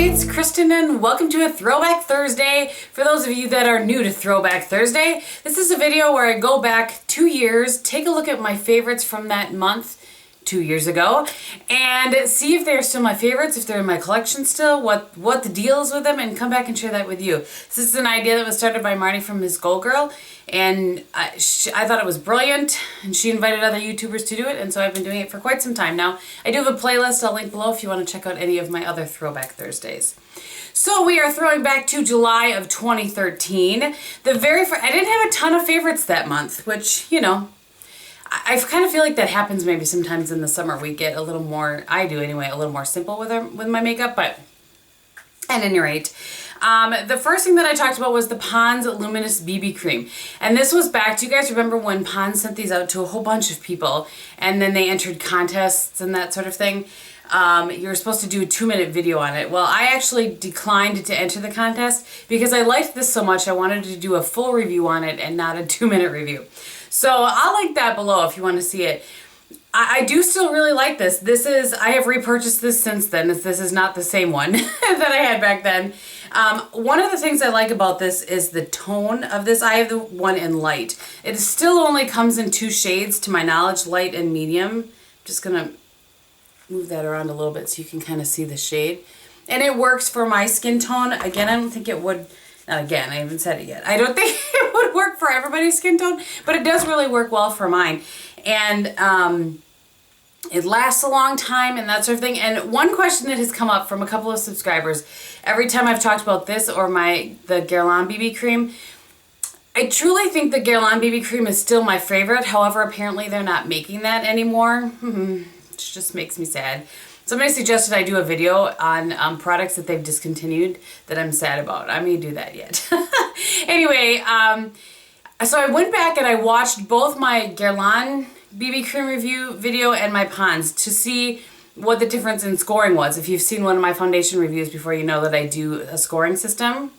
it's Kristin and welcome to a Throwback Thursday. For those of you that are new to Throwback Thursday, this is a video where I go back 2 years, take a look at my favorites from that month 2 years ago, and see if they're still my favorites, if they're in my collection still, what the deal is with them, and come back and share that with you. This is an idea that was started by Marty from Miss Gold Girl, and I thought it was brilliant, and she invited other YouTubers to do it, and so I've been doing it for quite some time now. I do have a playlist I'll link below if you want to check out any of my other Throwback Thursdays. So we are throwing back to July of 2013. I didn't have a ton of favorites that month, which, you know, I kind of feel like that happens maybe sometimes in the summer. We get a little more, I do anyway, a little more simple with my makeup, but at any rate, the first thing that I talked about was the Pond's Luminous BB Cream. And this was back, do you guys remember when Pond sent these out to a whole bunch of people and then they entered contests and that sort of thing? You were supposed to do a 2-minute video on it. Well, I actually declined to enter the contest because I liked this so much I wanted to do a full review on it and not a 2-minute review. So I'll link that below if you want to see it. I do still really like this. I have repurchased this since then. This is not the same one that I had back then. One of the things I like about this is the tone of this. I have the one in light. It still only comes in 2 shades to my knowledge, light and medium. I'm just gonna move that around a little bit so you can kind of see the shade. And it works for my skin tone. Again, I don't think it would, not again, I haven't said it yet. I don't think it would work for everybody's skin tone, but it does really work well for mine. And it lasts a long time and that sort of thing. And one question that has come up from a couple of subscribers, every time I've talked about this or the Guerlain BB cream, I truly think the Guerlain BB cream is still my favorite. However, apparently they're not making that anymore. It just makes me sad. Somebody suggested I do a video on products that they've discontinued that I'm sad about. I may do that yet. Anyway, so I went back and I watched both my Guerlain BB cream review video and my Pond's to see what the difference in scoring was. If you've seen one of my foundation reviews before, you know that I do a scoring system.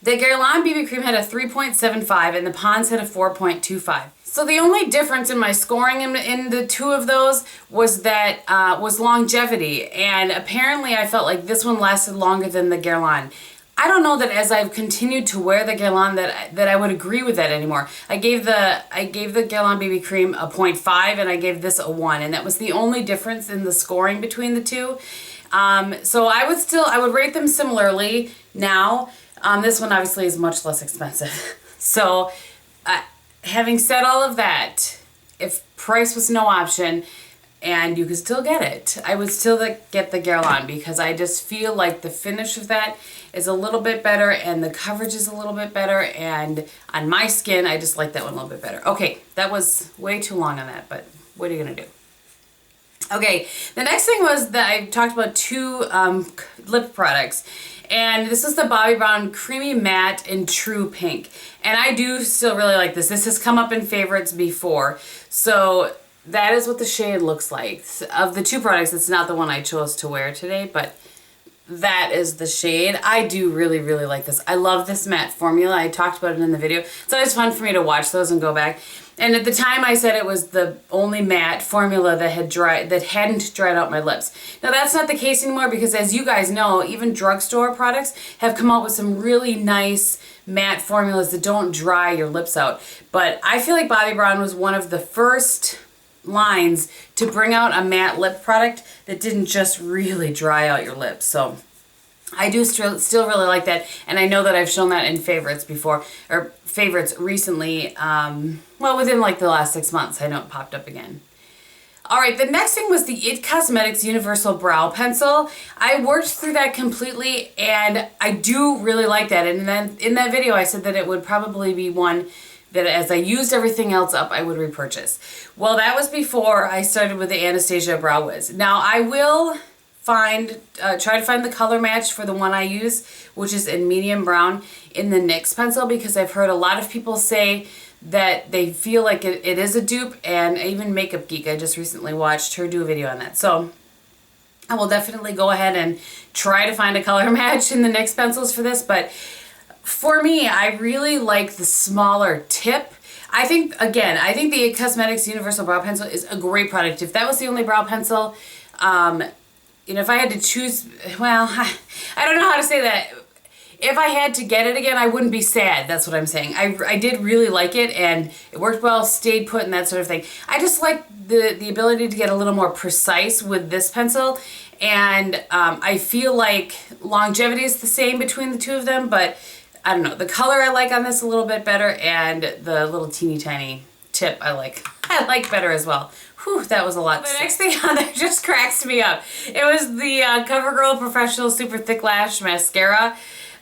The Guerlain BB cream had a 3.75 and the Pond's had a 4.25. So the only difference in my scoring in the two of those was that was longevity, and apparently I felt like this one lasted longer than the Guerlain. I don't know that as I've continued to wear the Guerlain that I would agree with that anymore. I gave the Guerlain BB cream a 0.5 and I gave this a 1, and that was the only difference in the scoring between the two. So I would rate them similarly now. This one obviously is much less expensive. So having said all of that, if price was no option and you could still get it, I would still get the Guerlain because I just feel like the finish of that is a little bit better and the coverage is a little bit better, and on my skin I just like that one a little bit better. Okay, that was way too long on that, but what are you gonna do? Okay, the next thing was that I talked about 2 lip products. And this is the Bobbi Brown Creamy Matte in True Pink. And I do still really like this. This has come up in favorites before. So that is what the shade looks like. Of the 2 products, it's not the one I chose to wear today, but that is the shade. I do really, really like this. I love this matte formula. I talked about it in the video. It's always fun for me to watch those and go back. And at the time I said it was the only matte formula that hadn't dried out my lips. Now that's not the case anymore because, as you guys know, even drugstore products have come out with some really nice matte formulas that don't dry your lips out. But I feel like Bobbi Brown was one of the first lines to bring out a matte lip product that didn't just really dry out your lips. So I do still really like that, and I know that I've shown that in favorites before, or favorites recently, well, within like the last 6 months. I know it popped up again. Alright, the next thing was the IT Cosmetics Universal Brow Pencil. I worked through that completely, and I do really like that, and then in that video I said that it would probably be one that as I used everything else up, I would repurchase. Well, that was before I started with the Anastasia Brow Wiz. Now, I will try to find the color match for the one I use, which is in medium brown, in the NYX pencil, because I've heard a lot of people say that they feel like it is a dupe, and even Makeup Geek, I just recently watched her do a video on that. So I will definitely go ahead and try to find a color match in the NYX pencils for this, but for me, I really like the smaller tip. I think the IT Cosmetics Universal Brow Pencil is a great product. If that was the only brow pencil you know, if I had to choose, well, I don't know how to say that. If I had to get it again, I wouldn't be sad. That's what I'm saying. I did really like it, and it worked well, stayed put, and that sort of thing. I just like the ability to get a little more precise with this pencil, and I feel like longevity is the same between the two of them, but I don't know. The color I like on this a little bit better, and the little teeny tiny tip I like better as well. Whew, that was a lot. The next thing on there just cracks me up. It was the CoverGirl Professional Super Thick Lash Mascara.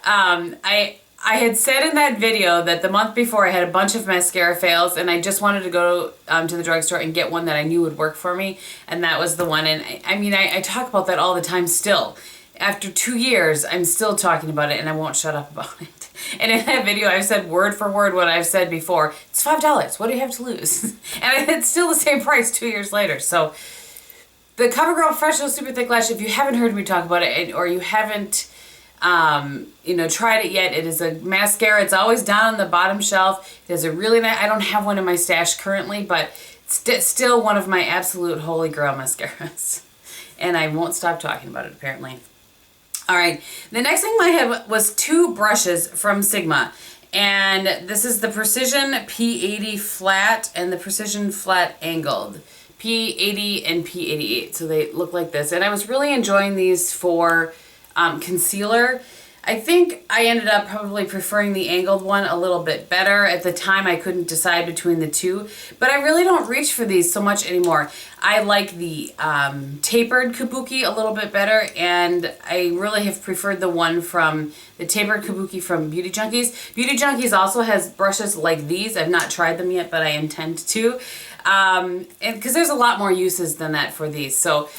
I had said in that video that the month before I had a bunch of mascara fails, and I just wanted to go to the drugstore and get one that I knew would work for me, and that was the one. And I mean, I talk about that all the time still. After 2 years, I'm still talking about it, and I won't shut up about it. And in that video, I've said word for word what I've said before. It's $5. What do you have to lose? And it's still the same price 2 years later. So the CoverGirl Professional Super Thick Lash, if you haven't heard me talk about it, or you haven't you know, tried it yet, it is a mascara. It's always down on the bottom shelf. It has a really nice, I don't have one in my stash currently, but it's still one of my absolute holy grail mascaras. And I won't stop talking about it, apparently. All right, the next thing I had was 2 brushes from Sigma. And this is the Precision P80 Flat and the Precision Flat Angled. P80 and P88, so they look like this. And I was really enjoying these for concealer. I think I ended up probably preferring the angled one a little bit better. At the time, I couldn't decide between the two, but I really don't reach for these so much anymore. I like the tapered kabuki a little bit better, and I really have preferred the one from the tapered kabuki from Beauty Junkies. Beauty Junkies also has brushes like these. I've not tried them yet, but I intend to, and because there's a lot more uses than that for these. So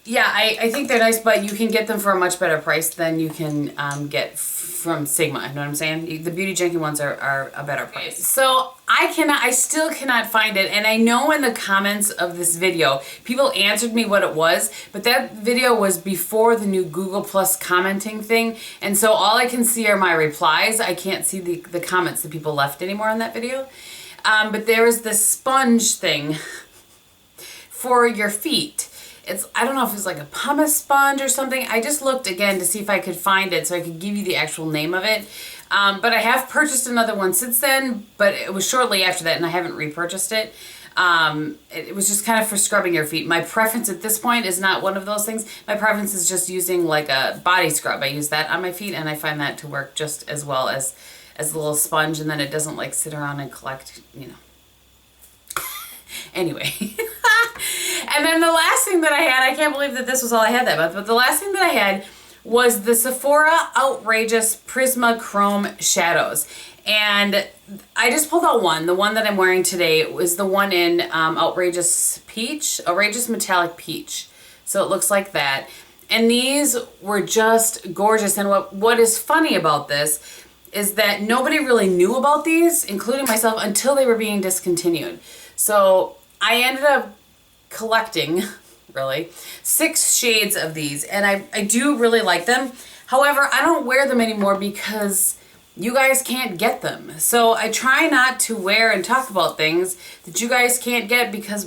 yeah, I think they're nice, but you can get them for a much better price than you can get from Sigma. You know what I'm saying? The Beauty Junkie ones are a better price. So I still cannot find it, and I know in the comments of this video, people answered me what it was, but that video was before the new Google Plus commenting thing, and so all I can see are my replies. I can't see the comments that people left anymore on that video. But there was this sponge thing for your feet. I don't know if it's like a pumice sponge or something. I just looked again to see if I could find it so I could give you the actual name of it. But I have purchased another one since then, but it was shortly after that and I haven't repurchased it. It was just kind of for scrubbing your feet. My preference at this point is not one of those things. My preference is just using like a body scrub. I use that on my feet and I find that to work just as well as a little sponge, and then it doesn't like sit around and collect, you know. Anyway. And then the last thing that I had, I can't believe that this was all I had that month, but the last thing that I had was the Sephora Outrageous Prisma Chrome Shadows. And I just pulled out one. The one that I'm wearing today was the one in Outrageous Metallic Peach. So it looks like that. And these were just gorgeous. And what is funny about this is that nobody really knew about these, including myself, until they were being discontinued. So I ended up collecting, really, 6 shades of these, and I do really like them. However, I don't wear them anymore because you guys can't get them. So I try not to wear and talk about things that you guys can't get, because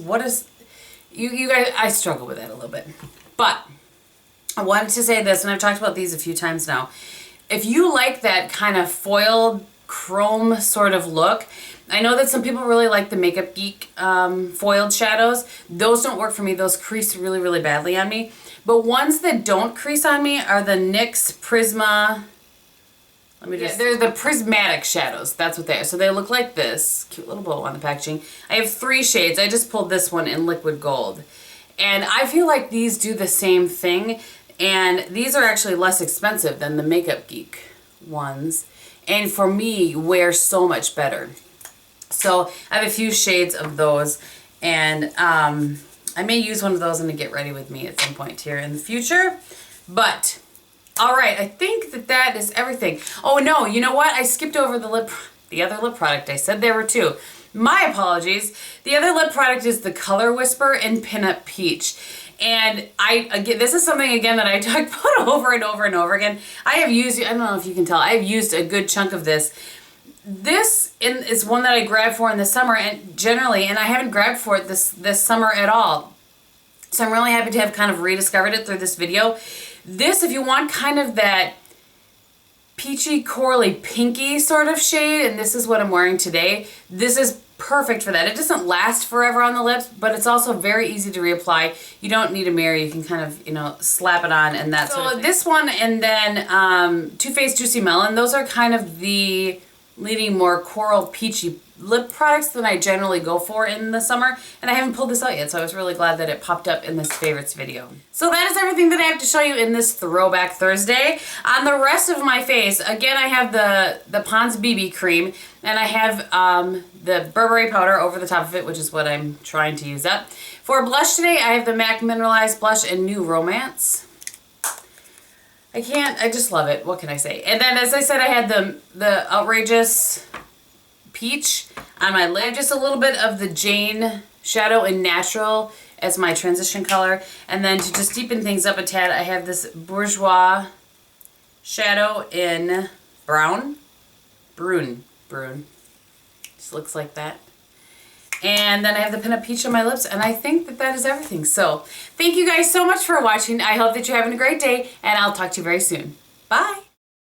you guys, I struggle with that a little bit. But I wanted to say this, and I've talked about these a few times now. If you like that kind of foiled chrome sort of look, I know that some people really like the Makeup Geek foiled shadows. Those don't work for me. Those crease really, really badly on me. But ones that don't crease on me are the NYX Prisma. They're the prismatic shadows. That's what they are. So they look like this. Cute little bow on the packaging. I have 3 shades. I just pulled this one in liquid gold. And I feel like these do the same thing. And these are actually less expensive than the Makeup Geek ones. And for me, wear so much better. So I have a few shades of those, and I may use one of those in the Get Ready With Me at some point here in the future. But, all right, I think that is everything. Oh, no, you know what? I skipped over the other lip product. I said there were 2. My apologies. The other lip product is the Color Whisper in Pinup Peach. And again, this is something, again, that I talk about over and over and over again. I don't know if you can tell, I have used a good chunk of this. This is one that I grabbed for in the summer, and generally, and I haven't grabbed for it this summer at all. So I'm really happy to have kind of rediscovered it through this video. This, if you want kind of that peachy, corally, pinky sort of shade, and this is what I'm wearing today, this is perfect for that. It doesn't last forever on the lips, but it's also very easy to reapply. You don't need a mirror. You can kind of, you know, slap it on and that sort of thing. This one and then Too Faced Juicy Melon, those are kind of the leading more coral peachy lip products than I generally go for in the summer, and I haven't pulled this out yet, so I was really glad that it popped up in this favorites video. So that is everything that I have to show you in this Throwback Thursday. On the rest of my face, again, I have the Pond's BB cream, and I have the Burberry powder over the top of it, which is what I'm trying to use up. For blush today, I have the MAC Mineralized Blush in New Romance. I just love it. What can I say? And then, as I said, I had the Outrageous Peach on my lid. Just a little bit of the Jane Shadow in Natural as my transition color. And then to just deepen things up a tad, I have this Bourjois shadow in Brown. Brun. Just looks like that. And then I have the Pinup Peach on my lips, and I think that that is everything. So thank you guys so much for watching. I hope that you're having a great day, and I'll talk to you very soon. Bye.